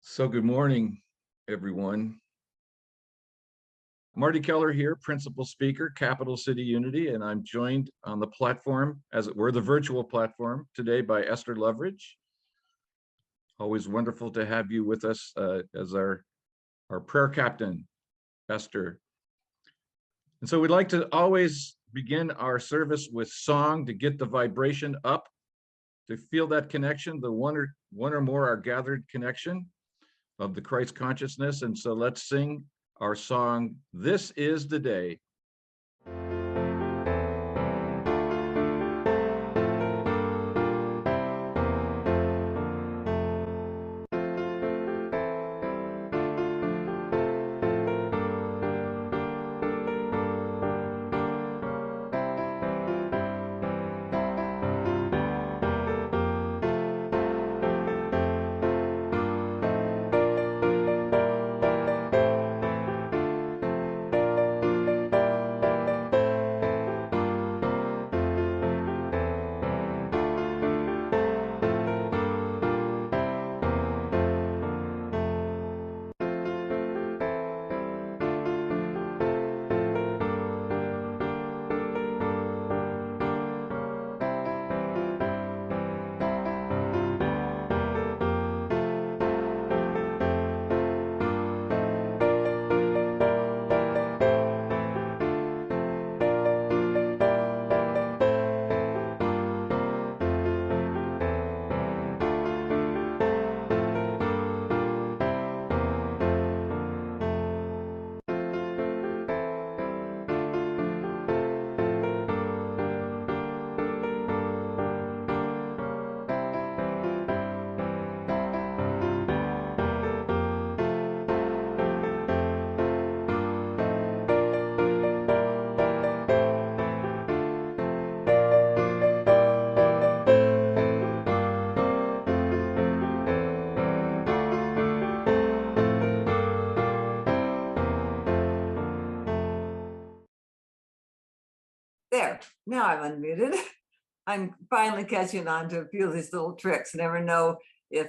So good morning, everyone. Marty Keller here, principal speaker, Capital City Unity, and I'm joined on the platform, as it were, the virtual platform today by Esther Loveridge. Always wonderful to have you with us as our prayer captain, Esther. And so we'd like to always begin our service with song to get the vibration up, to feel that connection, the one or more are gathered connection of the Christ consciousness. And so let's sing our song, This Is the Day. There, now I'm unmuted. I'm finally catching on to a few of these little tricks. Never know if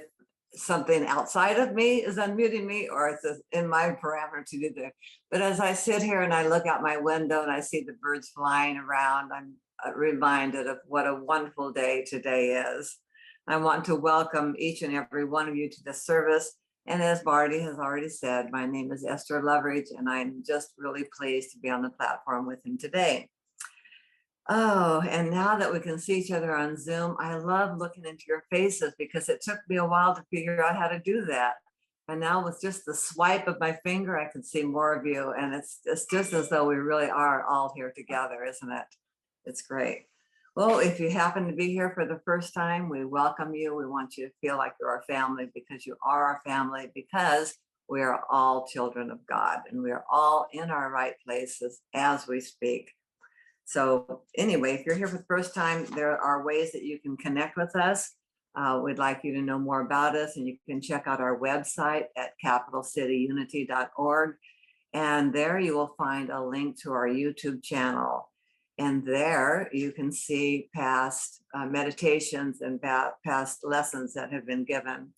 something outside of me is unmuting me or it's in my parameter to do that. But as I sit here and I look out my window and I see the birds flying around, I'm reminded of what a wonderful day today is. I want to welcome each and every one of you to the service. And as Marty has already said, my name is Esther Loveridge, and I'm just really pleased to be on the platform with him today. Oh, and now that we can see each other on Zoom, I love looking into your faces because it took me a while to figure out how to do that. And now with just the swipe of my finger, I can see more of you. And it's just as though we really are all here together, isn't it? It's great. Well, if you happen to be here for the first time, we welcome you. We want you to feel like you're our family because you are our family, because we are all children of God and we are all in our right places as we speak. So anyway, if you're here for the first time, there are ways that you can connect with us. We'd like you to know more about us, and you can check out our website at capitalcityunity.org. And there you will find a link to our YouTube channel. And there you can see past meditations and past lessons that have been given.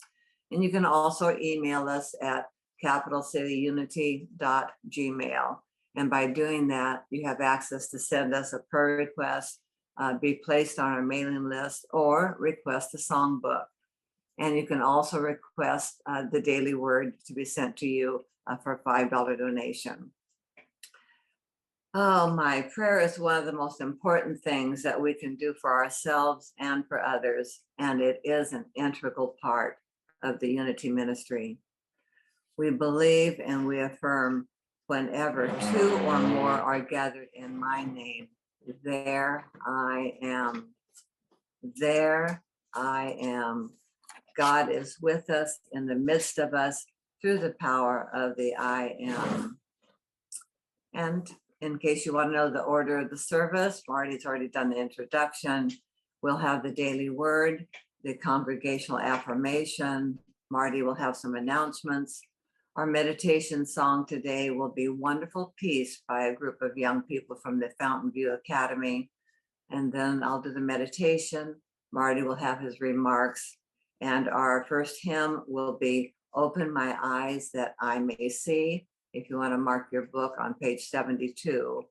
And you can also email us at capitalcityunity.gmail. And by doing that, you have access to send us a prayer request, be placed on our mailing list, or request a songbook. And you can also request the daily word to be sent to you for a $5 donation. Oh, my prayer is one of the most important things that we can do for ourselves and for others. And it is an integral part of the Unity ministry. We believe and we affirm, whenever two or more are gathered in my name, there I am. There I am. God is with us, in the midst of us, through the power of the I am. And in case you want to know the order of the service, Marty's already done the introduction. We'll have the daily word, the congregational affirmation. Marty will have some announcements. Our meditation song today will be Wonderful Peace by a group of young people from the Fountain View Academy. And then I'll do the meditation. Marty will have his remarks. And our first hymn will be Open my eyes that I may see. If you want to mark your book on page 72.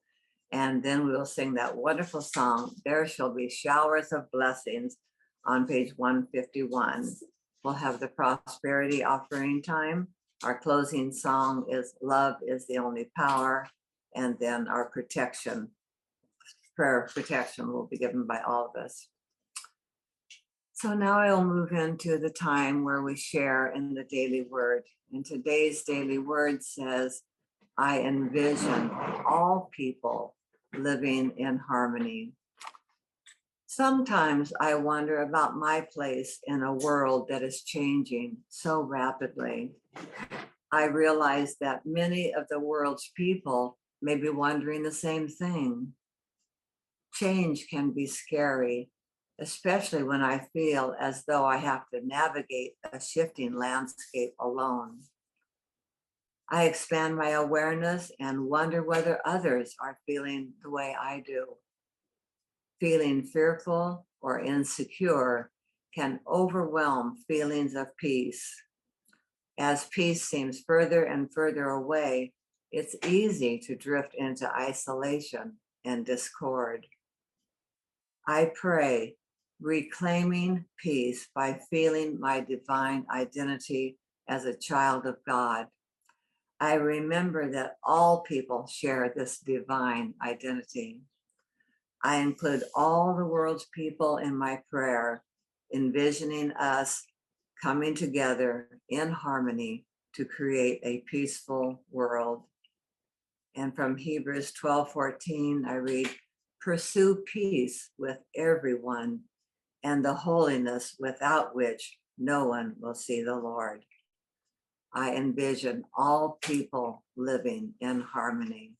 And then we will sing that wonderful song, There Shall Be Showers of Blessings, on page 151. We'll have the prosperity offering time. Our closing song is Love is the Only Power. And then our protection, prayer of protection will be given by all of us. So now I'll move into the time where we share in the daily word. And today's daily word says, I envision all people living in harmony. Sometimes I wonder about my place in a world that is changing so rapidly. I realize that many of the world's people may be wondering the same thing. Change can be scary, especially when I feel as though I have to navigate a shifting landscape alone. I expand my awareness and wonder whether others are feeling the way I do. Feeling fearful or insecure can overwhelm feelings of peace. As peace seems further and further away, it's easy to drift into isolation and discord. I pray, reclaiming peace by feeling my divine identity as a child of God. I remember that all people share this divine identity. I include all the world's people in my prayer, envisioning us coming together in harmony to create a peaceful world. And from Hebrews 12:14, I read, pursue peace with everyone and the holiness without which no one will see the Lord. I envision all people living in harmony.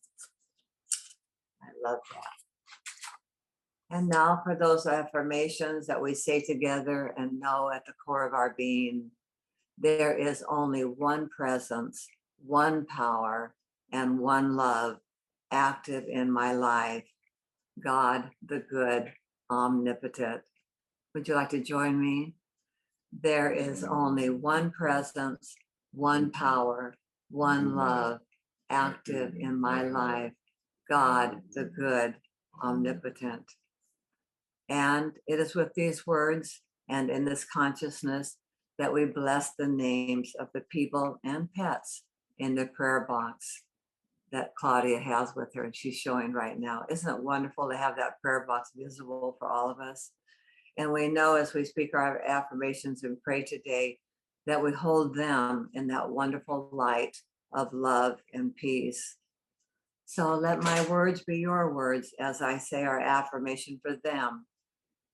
I love that. And now for those affirmations that we say together and know at the core of our being, there is only one presence, one power, and one love active in my life, God, the good, omnipotent. Would you like to join me? There is only one presence, one power, one love active in my life, God, the good, omnipotent. And it is with these words and in this consciousness that we bless the names of the people and pets in the prayer box that Claudia has with her and she's showing right now. Isn't it wonderful to have that prayer box visible for all of us? And we know as we speak our affirmations and pray today that we hold them in that wonderful light of love and peace. So let my words be your words as I say our affirmation for them.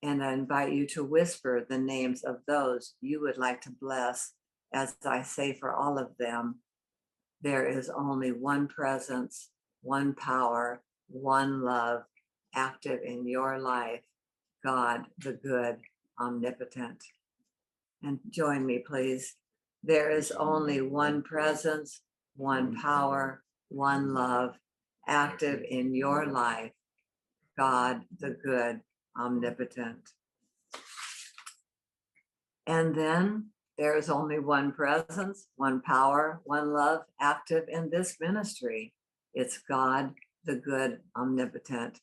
And I invite you to whisper the names of those you would like to bless as I say for all of them. There is only one presence, one power, one love active in your life, God, the good, omnipotent. And join me, please. There is only one presence, one power, one love active in your life, God, the good, omnipotent. And then there is only one presence, one power, one love active in this ministry. It's God, the good, omnipotent.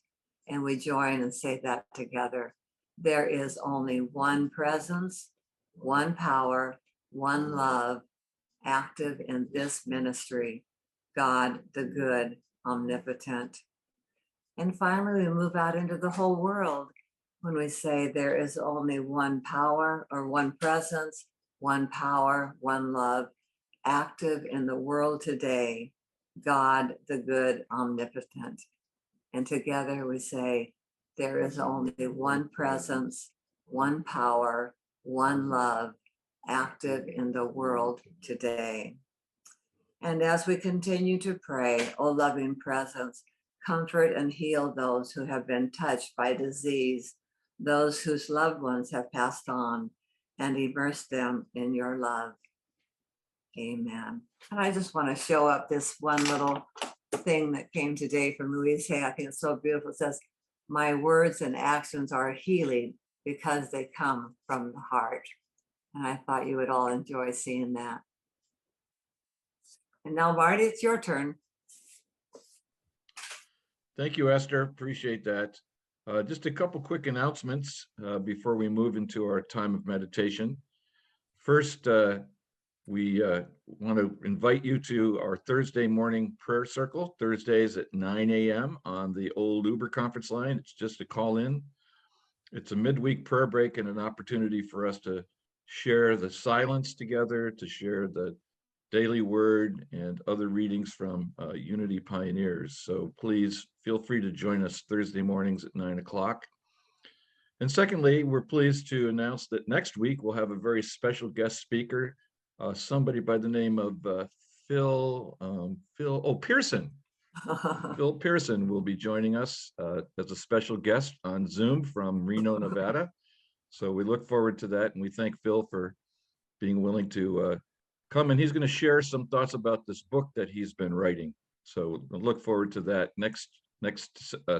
And we join and say that together. There is only one presence, one power, one love active in this ministry. God, the good, omnipotent. And finally, we move out into the whole world when we say there is only one power or one presence, one power, one love active in the world today, God, the good, omnipotent. And together we say, there is only one presence, one power, one love active in the world today. And as we continue to pray, O loving presence, comfort and heal those who have been touched by disease, those whose loved ones have passed on, and immerse them in your love. Amen. And I just want to show up this one little thing that came today from Louise Hay. I think it's so beautiful. It says, my words and actions are healing because they come from the heart. And I thought you would all enjoy seeing that. And now, Marty, it's your turn. Thank you, Esther. Appreciate that. Just a couple quick announcements before we move into our time of meditation. First, we want to invite you to our Thursday morning prayer circle, Thursdays at 9 a.m. on the old Uber conference line. It's just a call in. It's a midweek prayer break and an opportunity for us to share the silence together, to share the daily word and other readings from Unity Pioneers. So please feel free to join us Thursday mornings at 9 o'clock. And secondly, we're pleased to announce that next week we'll have a very special guest speaker, somebody by the name of Pearson. Phil Pearson will be joining us as a special guest on Zoom from Reno, Nevada. So we look forward to that, and we thank Phil for being willing to come, and he's going to share some thoughts about this book that he's been writing. So we'll look forward to that next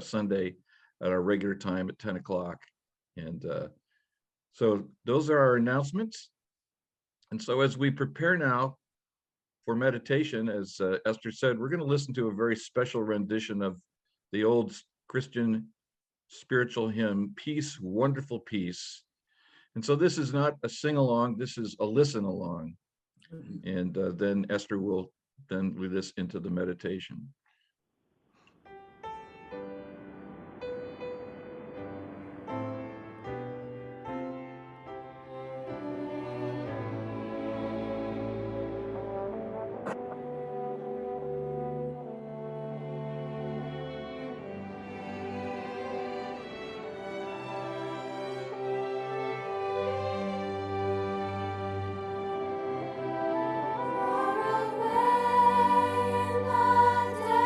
Sunday at our regular time at 10 o'clock. And so those are our announcements. And so as we prepare now for meditation, as Esther said, we're going to listen to a very special rendition of the old Christian spiritual hymn, Peace, Wonderful Peace. And so this is not a sing-along, this is a listen-along. And then Esther will then lead us into the meditation. Far away in the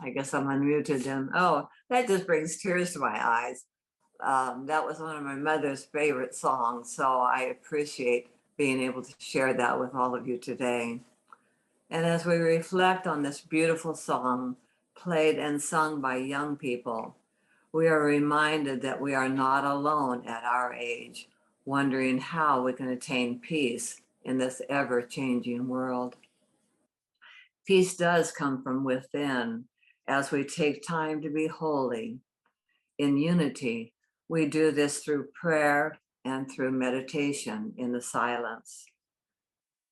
I guess I'm unmuted then. Oh, that just brings tears to my eyes. That was one of my mother's favorite songs, so I appreciate being able to share that with all of you today. And as we reflect on this beautiful song played and sung by young people, we are reminded that we are not alone at our age, wondering how we can attain peace in this ever-changing world. Peace does come from within as we take time to be holy. In unity, we do this through prayer and through meditation in the silence.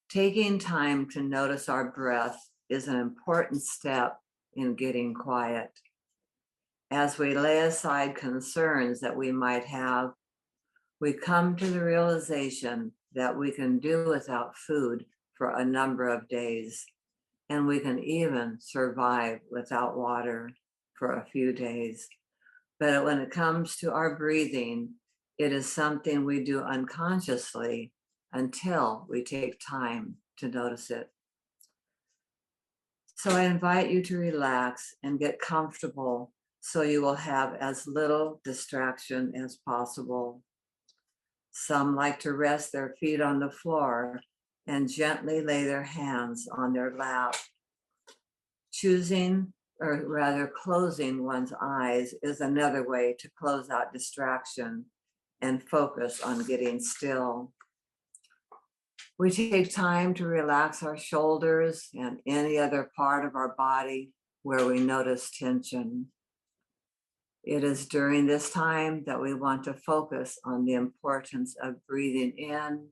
Taking time to notice our breath is an important step in getting quiet. As we lay aside concerns that we might have, we come to the realization that we can do without food for a number of days, and we can even survive without water for a few days. But when it comes to our breathing, it is something we do unconsciously until we take time to notice it. So I invite you to relax and get comfortable so you will have as little distraction as possible. Some like to rest their feet on the floor and gently lay their hands on their lap. Choosing, or rather closing one's eyes, is another way to close out distraction and focus on getting still. We take time to relax our shoulders and any other part of our body where we notice tension. It is during this time that we want to focus on the importance of breathing in,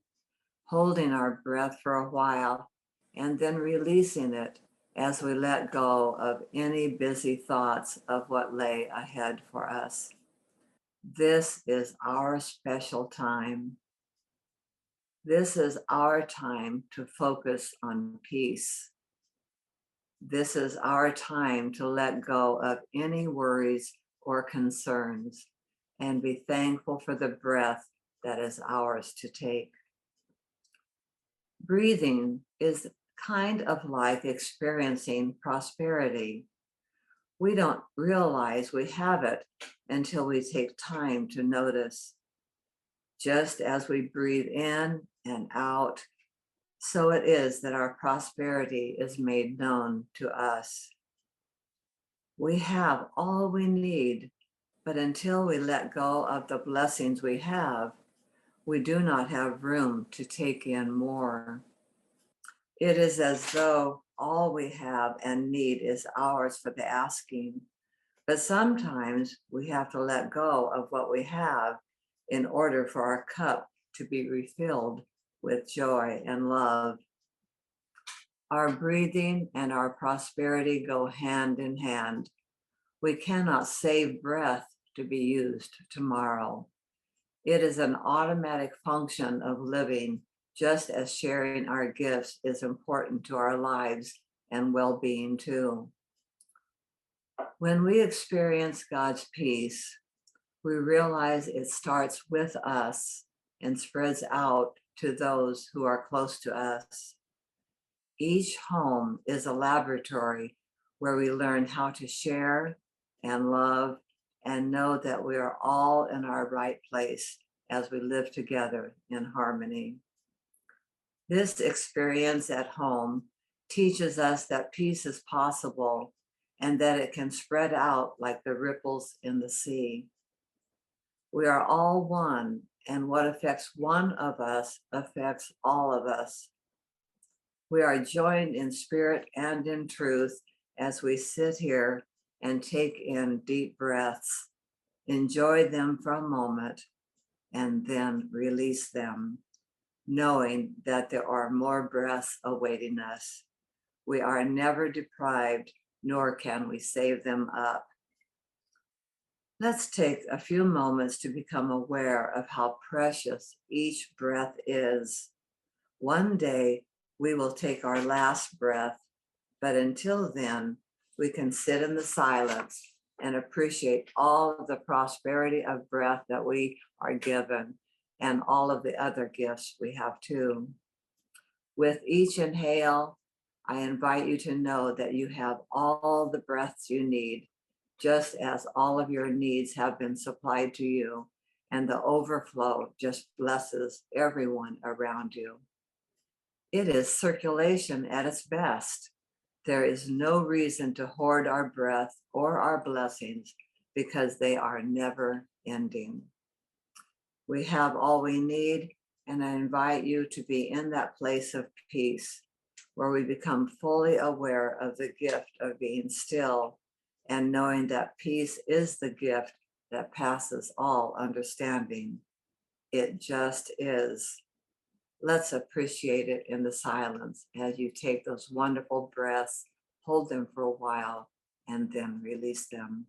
holding our breath for a while, and then releasing it as we let go of any busy thoughts of what lay ahead for us. This is our special time. This is our time to focus on peace. This is our time to let go of any worries or concerns and be thankful for the breath that is ours to take. Breathing is kind of like experiencing prosperity. We don't realize we have it until we take time to notice. Just as we breathe in and out, so it is that our prosperity is made known to us. We have all we need, but until we let go of the blessings we have, we do not have room to take in more. It is as though all we have and need is ours for the asking. But sometimes we have to let go of what we have in order for our cup to be refilled with joy and love. Our breathing and our prosperity go hand in hand. We cannot save breath to be used tomorrow. It is an automatic function of living, just as sharing our gifts is important to our lives and well-being too. When we experience God's peace, we realize it starts with us and spreads out to those who are close to us. Each home is a laboratory where we learn how to share and love and know that we are all in our right place as we live together in harmony. This experience at home teaches us that peace is possible and that it can spread out like the ripples in the sea. We are all one, and what affects one of us affects all of us. We are joined in spirit and in truth as we sit here and take in deep breaths, enjoy them for a moment, and then release them, knowing that there are more breaths awaiting us. We are never deprived, nor can we save them up. Let's take a few moments to become aware of how precious each breath is. One day, we will take our last breath, but until then, we can sit in the silence and appreciate all of the prosperity of breath that we are given and all of the other gifts we have too. With each inhale, I invite you to know that you have all the breaths you need, just as all of your needs have been supplied to you, and the overflow just blesses everyone around you. It is circulation at its best. There is no reason to hoard our breath or our blessings because they are never ending. We have all we need, and I invite you to be in that place of peace where we become fully aware of the gift of being still and knowing that peace is the gift that passes all understanding. It just is. Let's appreciate it in the silence as you take those wonderful breaths, hold them for a while, and then release them.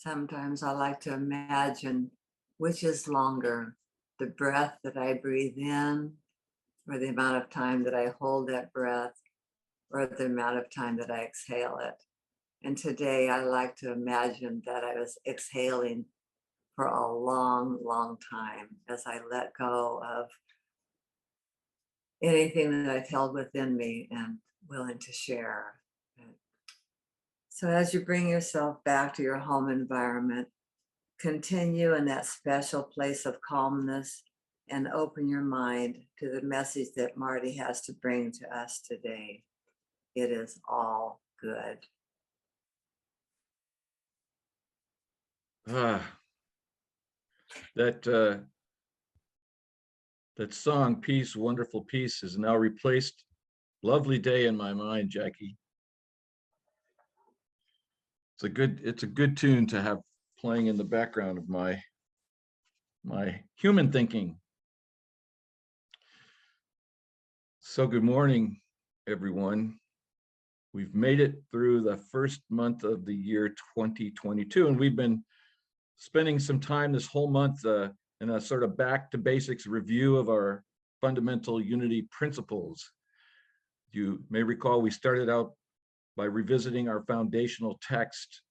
Sometimes I like to imagine which is longer, the breath that I breathe in, or the amount of time that I hold that breath, or the amount of time that I exhale it. And today I like to imagine that I was exhaling for a long, long time as I let go of anything that I've held within me and willing to share. So as you bring yourself back to your home environment, continue in that special place of calmness and open your mind to the message that Marty has to bring to us today. It is all good. Ah, that that song, Peace, Wonderful Peace, has now replaced Lovely Day in my mind, Jackie. It's a good tune to have playing in the background of my human thinking. So good morning, everyone. We've made it through the first month of the year 2022, and we've been spending some time this whole month in a sort of back to basics review of our fundamental unity principles. You may recall we started out by revisiting our foundational text,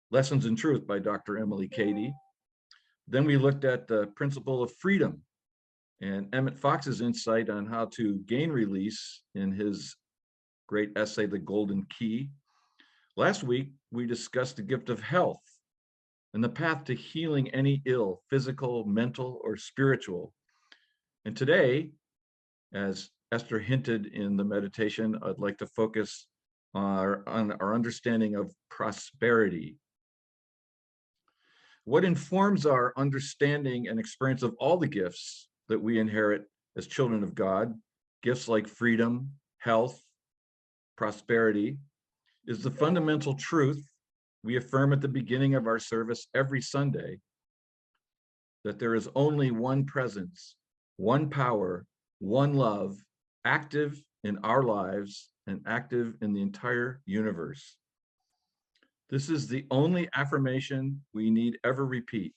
Lessons in Truth by Dr. Emily Cady. Then we looked at the principle of freedom and Emmett Fox's insight on how to gain release in his great essay, The Golden Key. Last week, we discussed the gift of health and the path to healing any ill, physical, mental, or spiritual. And today, as Esther hinted in the meditation, I'd like to focus on our understanding of prosperity. What informs our understanding and experience of all the gifts that we inherit as children of God, gifts like freedom, health, prosperity, is the fundamental truth we affirm at the beginning of our service every Sunday, that there is only one presence, one power, one love, active in our lives and active in the entire universe. This is the only affirmation we need ever repeat.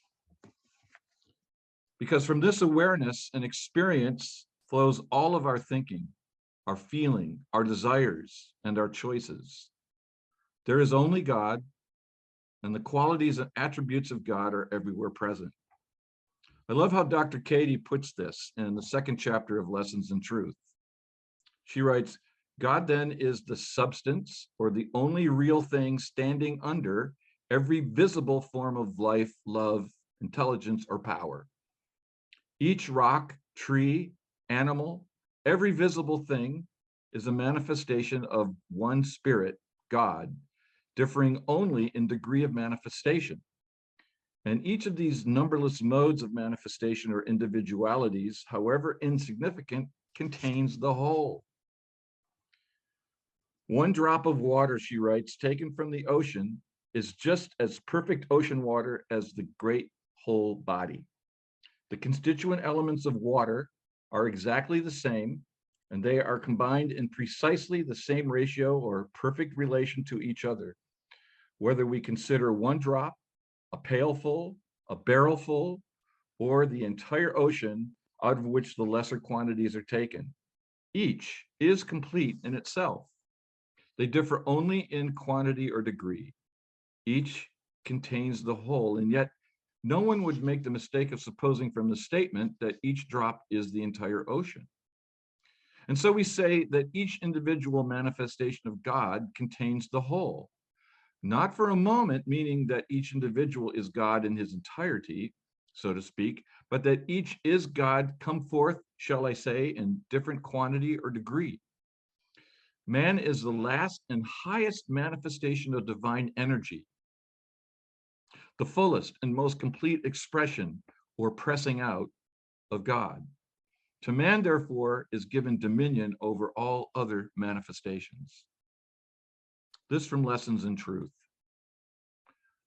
Because from this awareness and experience flows all of our thinking, our feeling, our desires, and our choices. There is only God, and the qualities and attributes of God are everywhere present. I love how Dr. Cady puts this in the second chapter of Lessons in Truth. She writes, God then is the substance or the only real thing standing under every visible form of life, love, intelligence, or power. Each rock, tree, animal, every visible thing is a manifestation of one spirit, God, differing only in degree of manifestation. And each of these numberless modes of manifestation or individualities, however insignificant, contains the whole. One drop of water, she writes, taken from the ocean is just as perfect ocean water as the great whole body. The constituent elements of water are exactly the same, and they are combined in precisely the same ratio or perfect relation to each other, whether we consider one drop, a pailful, a barrelful, or the entire ocean out of which the lesser quantities are taken. Each is complete in itself. They differ only in quantity or degree. Each contains the whole, and yet no one would make the mistake of supposing from the statement that each drop is the entire ocean. And so we say that each individual manifestation of God contains the whole, not for a moment meaning that each individual is God in his entirety, so to speak, but that each is God come forth, shall I say, in different quantity or degree. Man is the last and highest manifestation of divine energy, the fullest and most complete expression or pressing out of God. To man, therefore, is given dominion over all other manifestations. This from Lessons in Truth.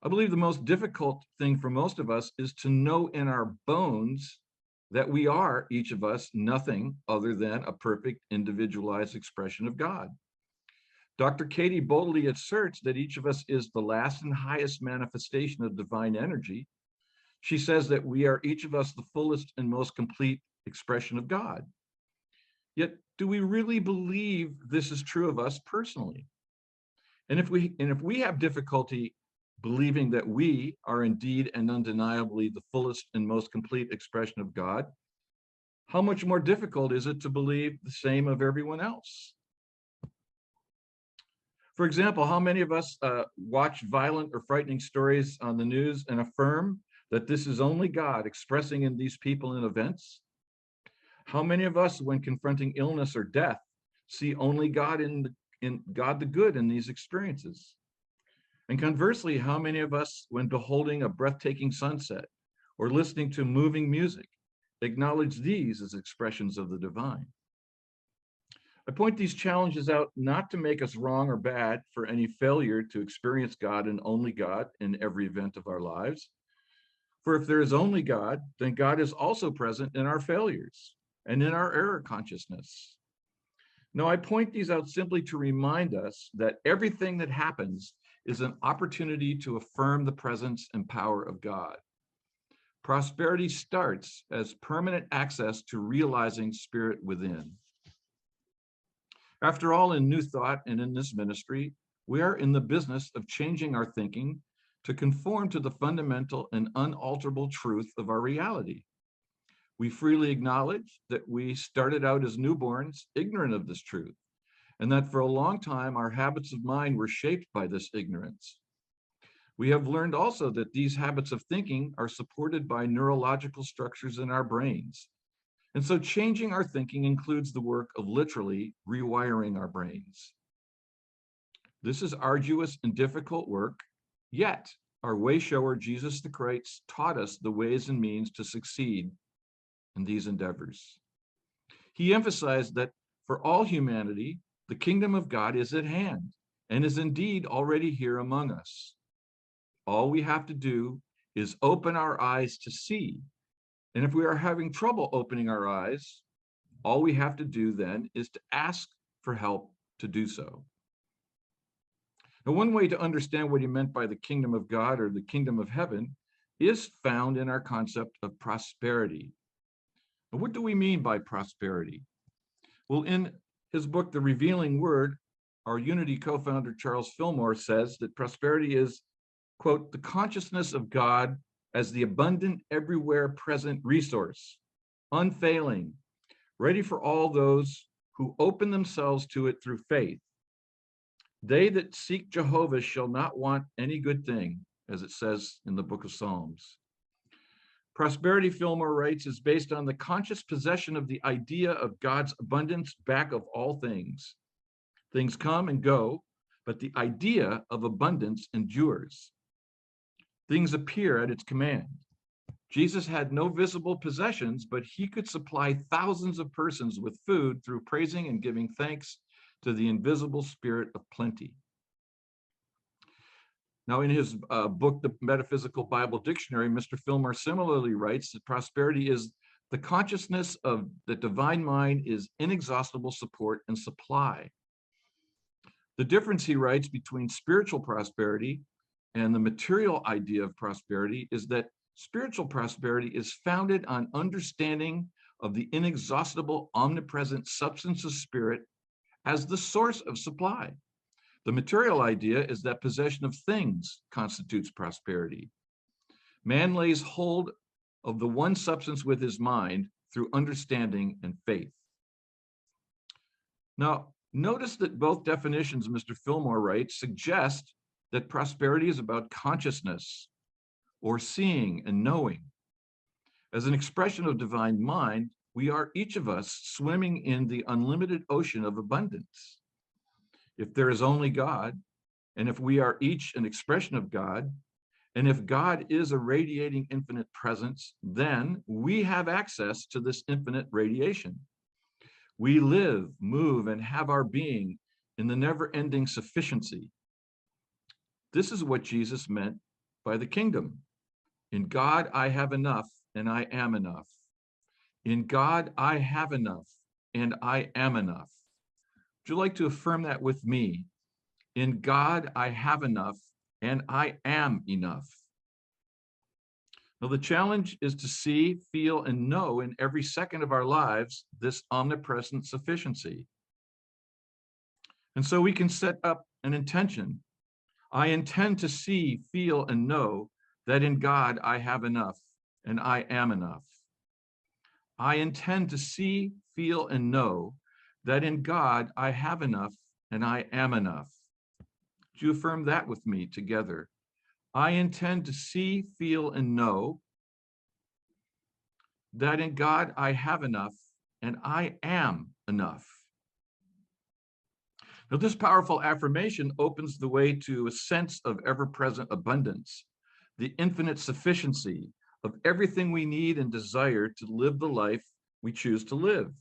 I believe the most difficult thing for most of us is to know in our bones that we are, each of us, nothing other than a perfect individualized expression of God. Dr. Katie boldly asserts that each of us is the last and highest manifestation of divine energy. She says that we are each of us the fullest and most complete expression of God. Yet, do we really believe this is true of us personally? And if we have difficulty believing that we are indeed and undeniably the fullest and most complete expression of God, how much more difficult is it to believe the same of everyone else? For example, how many of us watch violent or frightening stories on the news and affirm that this is only God expressing in these people and events? How many of us, when confronting illness or death, see only God in God the good in these experiences? And conversely, how many of us, when beholding a breathtaking sunset or listening to moving music, acknowledge these as expressions of the divine? I point these challenges out not to make us wrong or bad for any failure to experience God and only God in every event of our lives. For if there is only God, then God is also present in our failures and in our error consciousness. No, I point these out simply to remind us that everything that happens is an opportunity to affirm the presence and power of God. Prosperity starts as permanent access to realizing spirit within. After all, in New Thought and in this ministry, we are in the business of changing our thinking to conform to the fundamental and unalterable truth of our reality. We freely acknowledge that we started out as newborns ignorant of this truth, and that for a long time our habits of mind were shaped by this ignorance. We have learned also that these habits of thinking are supported by neurological structures in our brains. And so changing our thinking includes the work of literally rewiring our brains. This is arduous and difficult work, yet our way shower, Jesus the Christ, taught us the ways and means to succeed in these endeavors. He emphasized that for all humanity, the kingdom of God is at hand and is indeed already here among us. All we have to do is open our eyes to see. And if we are having trouble opening our eyes, all we have to do then is to ask for help to do so. Now, one way to understand what he meant by the kingdom of God or the kingdom of heaven is found in our concept of prosperity. Now, what do we mean by prosperity? Well, in his book, The Revealing Word, our Unity co-founder Charles Fillmore says that prosperity is, quote, the consciousness of God as the abundant, everywhere present resource, unfailing, ready for all those who open themselves to it through faith. They that seek Jehovah shall not want any good thing, as it says in the book of Psalms. Prosperity, Fillmore writes, is based on the conscious possession of the idea of God's abundance back of all things. Things come and go, but the idea of abundance endures. Things appear at its command. Jesus had no visible possessions, but he could supply thousands of persons with food through praising and giving thanks to the invisible spirit of plenty. Now, in his book, The Metaphysical Bible Dictionary, Mr. Fillmore similarly writes that prosperity is the consciousness of the divine mind is inexhaustible support and supply. The difference, he writes, between spiritual prosperity and the material idea of prosperity is that spiritual prosperity is founded on understanding of the inexhaustible, omnipresent substance of spirit as the source of supply. The material idea is that possession of things constitutes prosperity. Man lays hold of the one substance with his mind through understanding and faith. Now, notice that both definitions, Mr. Fillmore writes, suggest that prosperity is about consciousness or seeing and knowing. As an expression of divine mind, we are each of us swimming in the unlimited ocean of abundance. If there is only God, and if we are each an expression of God, and if God is a radiating infinite presence, then we have access to this infinite radiation. We live, move, and have our being in the never-ending sufficiency. This is what Jesus meant by the kingdom. In God, I have enough, and I am enough. In God, I have enough, and I am enough. Would you like to affirm that with me? In God, I have enough, and I am enough. Now, the challenge is to see, feel, and know in every second of our lives this omnipresent sufficiency. And so we can set up an intention. I intend to see, feel, and know that in God I have enough, and I am enough. I intend to see, feel, and know that in God I have enough, and I am enough. Would you affirm that with me together? I intend to see, feel, and know that in God I have enough, and I am enough. Now, this powerful affirmation opens the way to a sense of ever-present abundance, the infinite sufficiency of everything we need and desire to live the life we choose to live.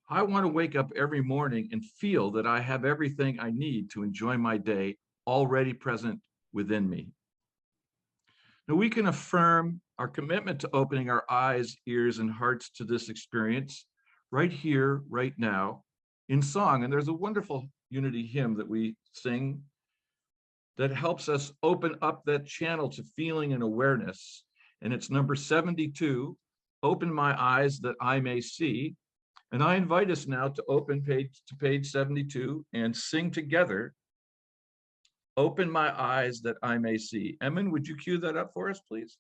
I want to wake up every morning and feel that I have everything I need to enjoy my day already present within me. Now, we can affirm our commitment to opening our eyes, ears, and hearts to this experience right here, right now, in song. And there's a wonderful unity hymn that we sing that helps us open up that channel to feeling and awareness. And it's number 72, Open My Eyes That I May See. And I invite us now to open page 72 and sing together, Open My Eyes That I May See. Emin, would you cue that up for us, please?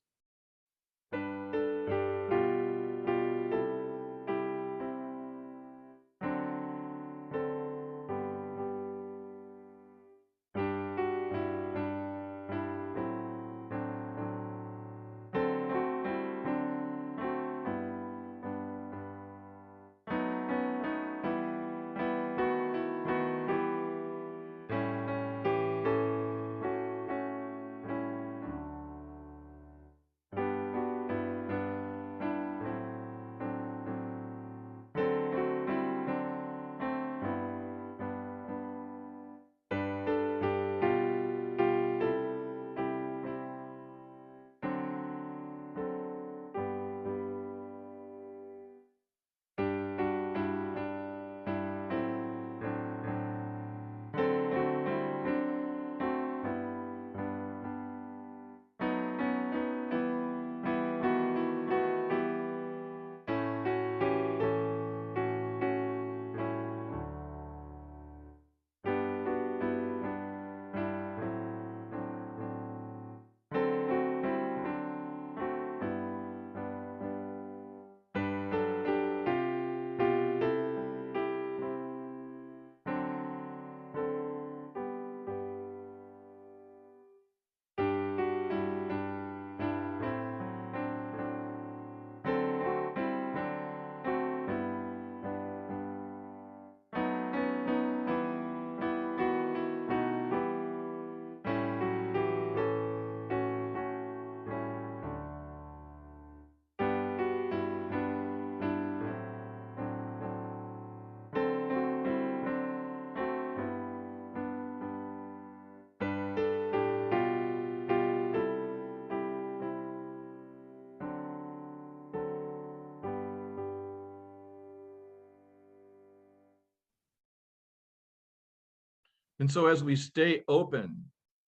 And so as we stay open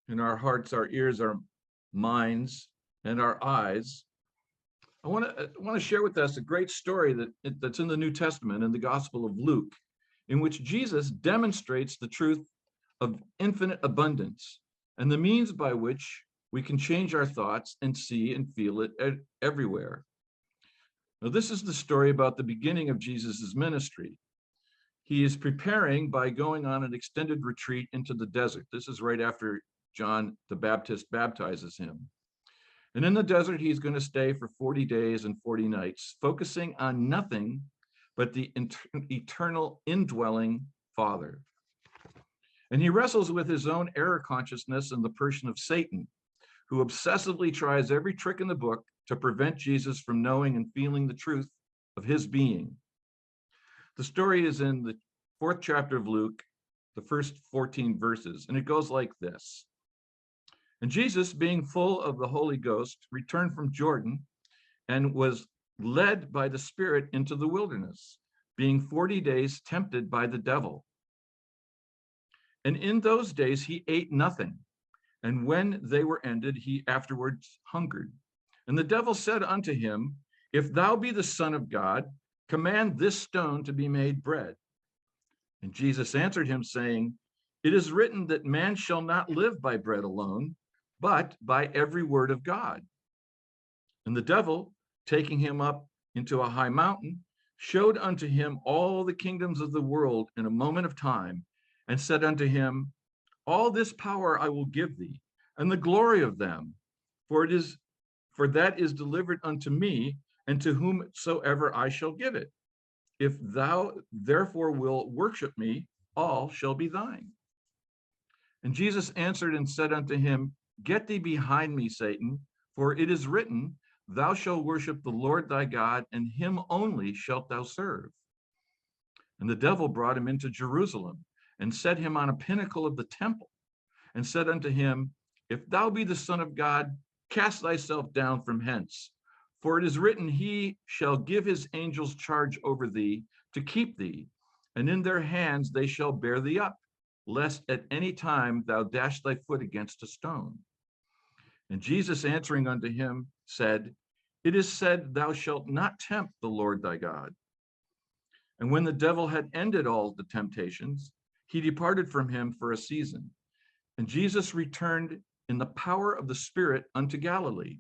in our hearts, our ears, our minds, and our eyes, I want to share with us a great story that's in the New Testament in the Gospel of Luke, in which Jesus demonstrates the truth of infinite abundance and the means by which we can change our thoughts and see and feel it everywhere. Now, this is the story about the beginning of Jesus's ministry. He is preparing by going on an extended retreat into the desert. This is right after John the Baptist baptizes him. And in the desert, he's going to stay for 40 days and 40 nights, focusing on nothing but the eternal indwelling Father. And he wrestles with his own error consciousness in the person of Satan, who obsessively tries every trick in the book to prevent Jesus from knowing and feeling the truth of his being. The story is in the 4th chapter of Luke, the first 14 verses, and it goes like this. And Jesus, being full of the Holy Ghost, returned from Jordan and was led by the Spirit into the wilderness, being 40 days tempted by the devil. And in those days he ate nothing, and when they were ended, he afterwards hungered. And the devil said unto him, If thou be the Son of God, command this stone to be made bread. And Jesus answered him, saying, It is written that man shall not live by bread alone, but by every word of God. And the devil, taking him up into a high mountain, showed unto him all the kingdoms of the world in a moment of time, and said unto him, All this power I will give thee, and the glory of them, for that is delivered unto me, and to whomsoever I shall give it. If thou therefore wilt worship me, all shall be thine. And Jesus answered and said unto him, Get thee behind me, Satan, for it is written, Thou shalt worship the Lord thy God, and him only shalt thou serve. And the devil brought him into Jerusalem, and set him on a pinnacle of the temple, and said unto him, If thou be the Son of God, cast thyself down from hence. For it is written, He shall give his angels charge over thee, to keep thee, and in their hands they shall bear thee up, lest at any time thou dash thy foot against a stone. And Jesus answering unto him said, It is said, Thou shalt not tempt the Lord thy God. And when the devil had ended all the temptations, he departed from him for a season. And Jesus returned in the power of the Spirit unto Galilee,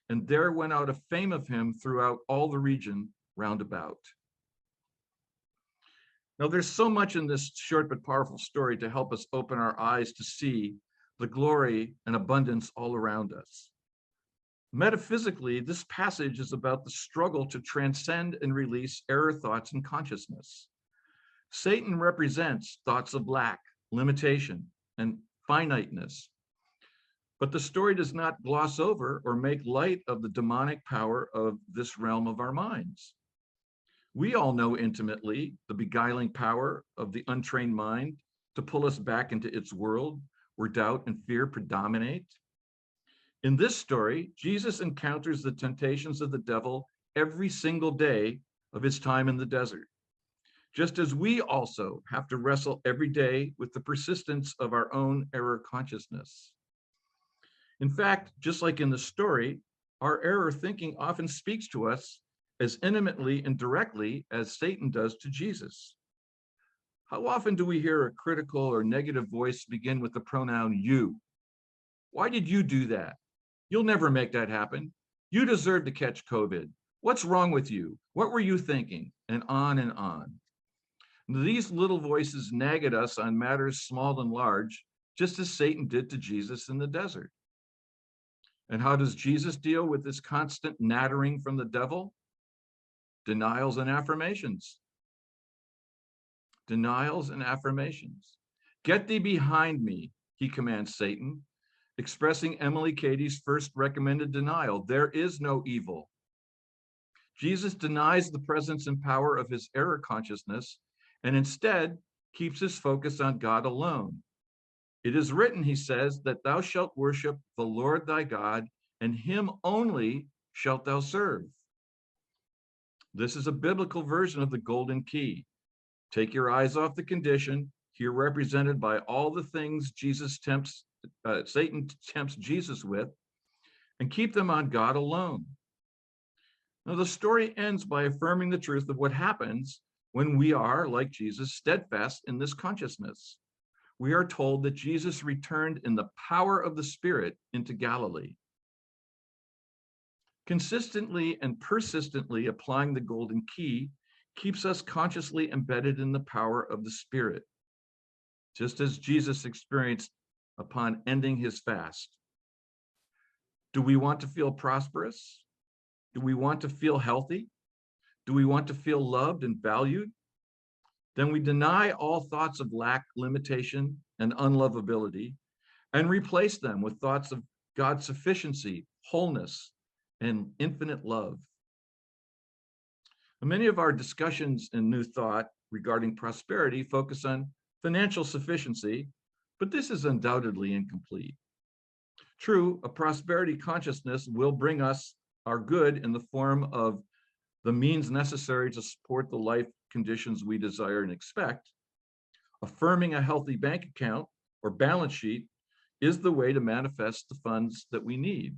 and there went out a fame of him throughout all the region round about. Now, there's so much in this short but powerful story to help us open our eyes to see the glory and abundance all around us. Metaphysically, this passage is about the struggle to transcend and release error thoughts and consciousness. Satan represents thoughts of lack, limitation, and finiteness. But the story does not gloss over or make light of the demonic power of this realm of our minds. We all know intimately the beguiling power of the untrained mind to pull us back into its world where doubt and fear predominate. In this story, Jesus encounters the temptations of the devil every single day of his time in the desert, just as we also have to wrestle every day with the persistence of our own error consciousness. In fact, just like in the story, our error thinking often speaks to us as intimately and directly as Satan does to Jesus. How often do we hear a critical or negative voice begin with the pronoun you? Why did you do that? You'll never make that happen. You deserve to catch COVID. What's wrong with you? What were you thinking? And on and on. These little voices nag at us on matters small and large, just as Satan did to Jesus in the desert. And how does Jesus deal with this constant nattering from the devil? Denials and affirmations. Denials and affirmations. Get thee behind me, he commands Satan, expressing Emily Cady's first recommended denial. There is no evil. Jesus denies the presence and power of his error consciousness and instead keeps his focus on God alone. It is written, he says, that thou shalt worship the Lord thy God, and him only shalt thou serve. This is a biblical version of the golden key. Take your eyes off the condition, here represented by all the things Satan tempts Jesus with, and keep them on God alone. Now, the story ends by affirming the truth of what happens when we are, like Jesus, steadfast in this consciousness. We are told that Jesus returned in the power of the Spirit into Galilee. Consistently and persistently applying the golden key keeps us consciously embedded in the power of the Spirit, just as Jesus experienced upon ending his fast. Do we want to feel prosperous? Do we want to feel healthy? Do we want to feel loved and valued? Then we deny all thoughts of lack, limitation, and unlovability, and replace them with thoughts of God's sufficiency, wholeness, and infinite love. And many of our discussions in New Thought regarding prosperity focus on financial sufficiency, but this is undoubtedly incomplete. True, a prosperity consciousness will bring us our good in the form of the means necessary to support the life conditions we desire and expect. Affirming a healthy bank account or balance sheet is the way to manifest the funds that we need.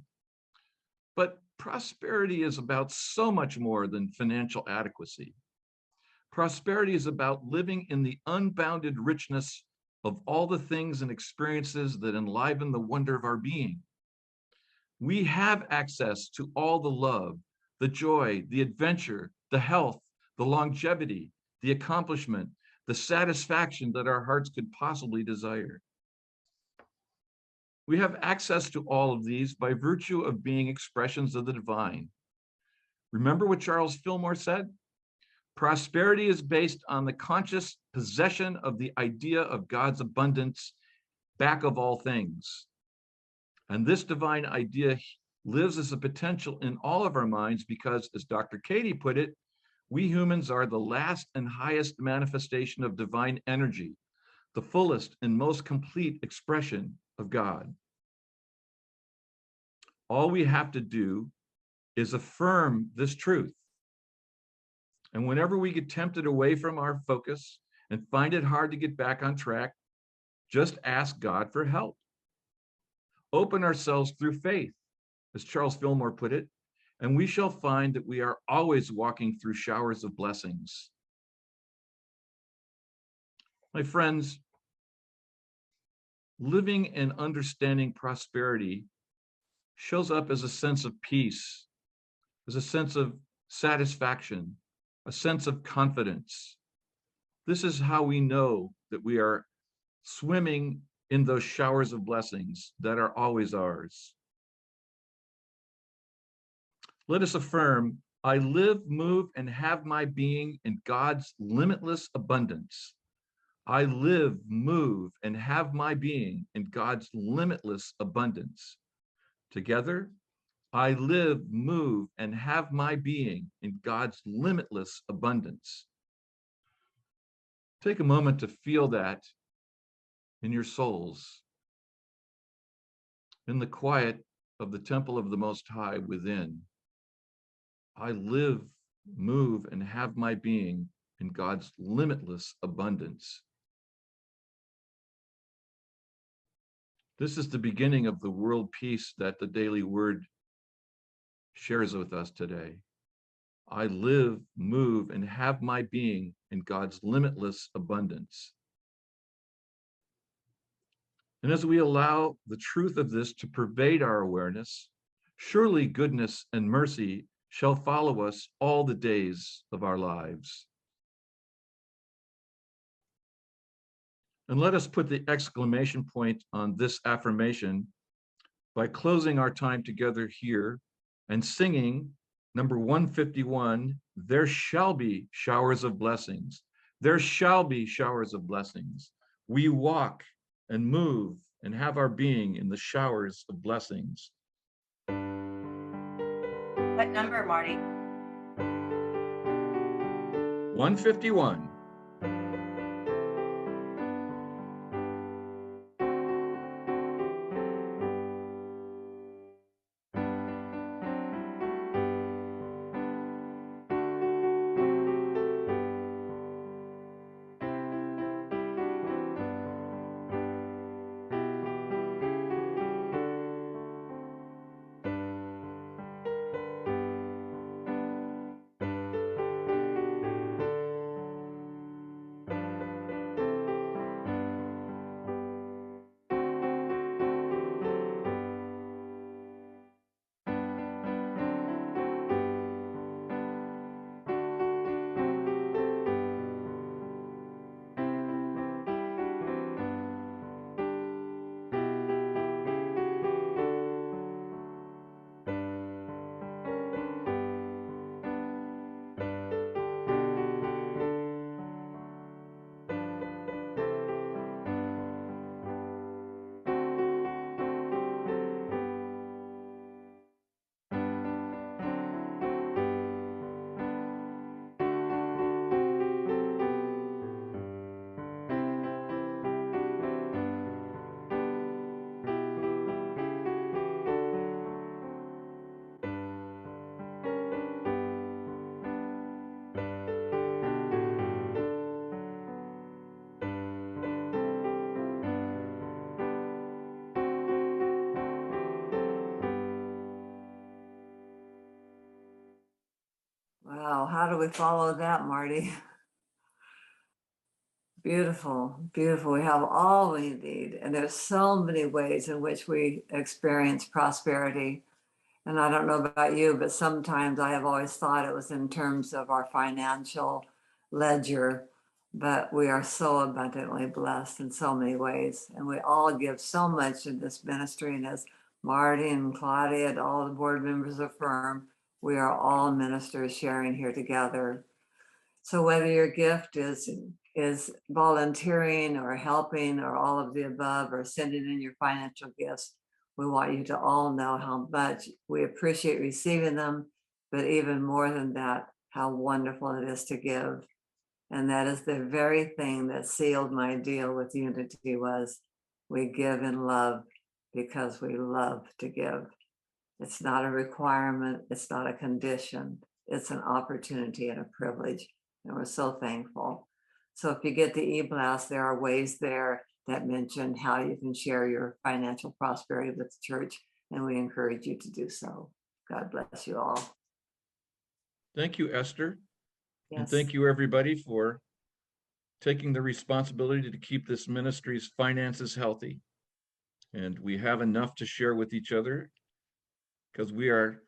But prosperity is about so much more than financial adequacy. Prosperity is about living in the unbounded richness of all the things and experiences that enliven the wonder of our being. We have access to all the love, the joy, the adventure, the health, the longevity, the accomplishment, the satisfaction that our hearts could possibly desire. We have access to all of these by virtue of being expressions of the divine. Remember what Charles Fillmore said? Prosperity is based on the conscious possession of the idea of God's abundance back of all things. And this divine idea lives as a potential in all of our minds because, as Dr. Katie put it, we humans are the last and highest manifestation of divine energy, the fullest and most complete expression of God. All we have to do is affirm this truth. And whenever we get tempted away from our focus and find it hard to get back on track, just ask God for help. Open ourselves through faith, as Charles Fillmore put it, and we shall find that we are always walking through showers of blessings. My friends, living and understanding prosperity shows up as a sense of peace, as a sense of satisfaction, a sense of confidence. This is how we know that we are swimming in those showers of blessings that are always ours. Let us affirm, I live, move, and have my being in God's limitless abundance. I live, move, and have my being in God's limitless abundance. Together, I live, move, and have my being in God's limitless abundance. Take a moment to feel that in your souls, in the quiet of the temple of the Most High within. I live, move, and have my being in God's limitless abundance. This is the beginning of the world peace that the Daily Word shares with us today. I live, move, and have my being in God's limitless abundance. And as we allow the truth of this to pervade our awareness, surely goodness and mercy shall follow us all the days of our lives. And let us put the exclamation point on this affirmation by closing our time together here and singing number 151, there shall be showers of blessings. There shall be showers of blessings. We walk and move and have our being in the showers of blessings. What number, Marty? 151. how do we follow that, Marty? Beautiful, beautiful. We have all we need. And there's so many ways in which we experience prosperity. And I don't know about you, but sometimes I have always thought it was in terms of our financial ledger, but we are so abundantly blessed in so many ways. And we all give so much in this ministry. And as Marty and Claudia and all the board members affirm, we are all ministers sharing here together. So whether your gift is volunteering or helping or all of the above or sending in your financial gifts, we want you to all know how much we appreciate receiving them, but even more than that, how wonderful it is to give. And that is the very thing that sealed my deal with Unity was we give in love because we love to give. It's not a requirement. It's not a condition. It's an opportunity and a privilege. And we're so thankful. So if you get the e-blast, there are ways there that mention how you can share your financial prosperity with the church. And we encourage you to do so. God bless you all. Thank you, Esther. And Yes. thank you, everybody, for taking the responsibility to keep this ministry's finances healthy. And we have enough to share with each other because we are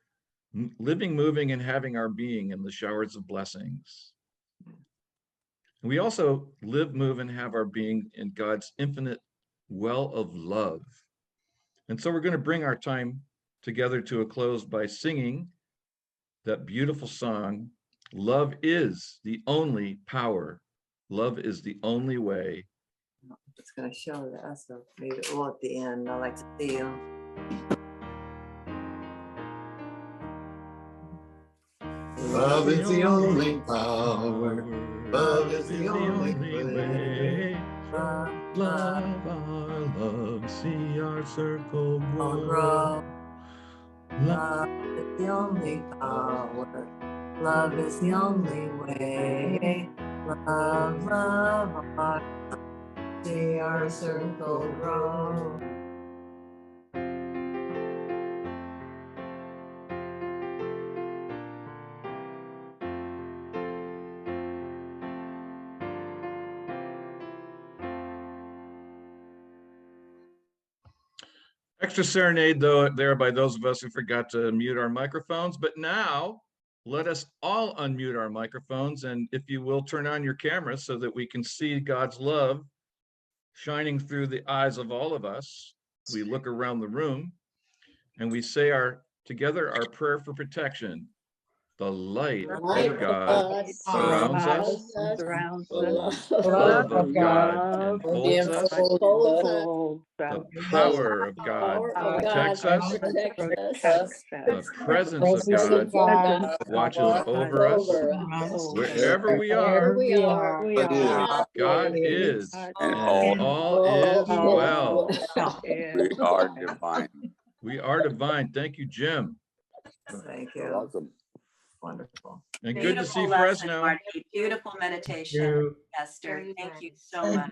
living, moving, and having our being in the showers of blessings. We also live, move, and have our being in God's infinite well of love. And so we're going to bring our time together to a close by singing that beautiful song, Love is the Only Power. Love is the only way. It's going to show us, so maybe all at the end. I'd like to see you. Love is the only power. Love is the only way. Love our love, see our circle I'll grow. grow. Love Love is the only power. Love is the only way. Love, love, love. See our circle grow. Extra serenade though there by those of us who forgot to mute our microphones, but now let us all unmute our microphones, and if you will, turn on your cameras so that we can see God's love shining through the eyes of all of us. We look around the room and we say together our prayer for protection. The light of God surrounds us. Surrounds The us. love of God enfolds us. The power of God protects us. The presence of God watches over us. Wherever we are, God is, and all is well. We are divine. We are divine. Thank you, Jim. Thank you. Welcome. Wonderful. And good to see Beautiful lesson, Fresno. Marty. Beautiful meditation, Esther. Thank you so much.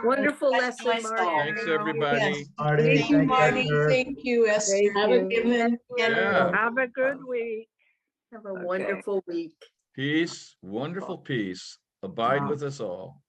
Wonderful Bless my lesson, soul. Marty. Thanks, everybody. Thank you, Marty. Thank you, Esther. Have a good Yeah. Have a good week. Have a Okay. wonderful week. Peace, wonderful peace. Abide with us all.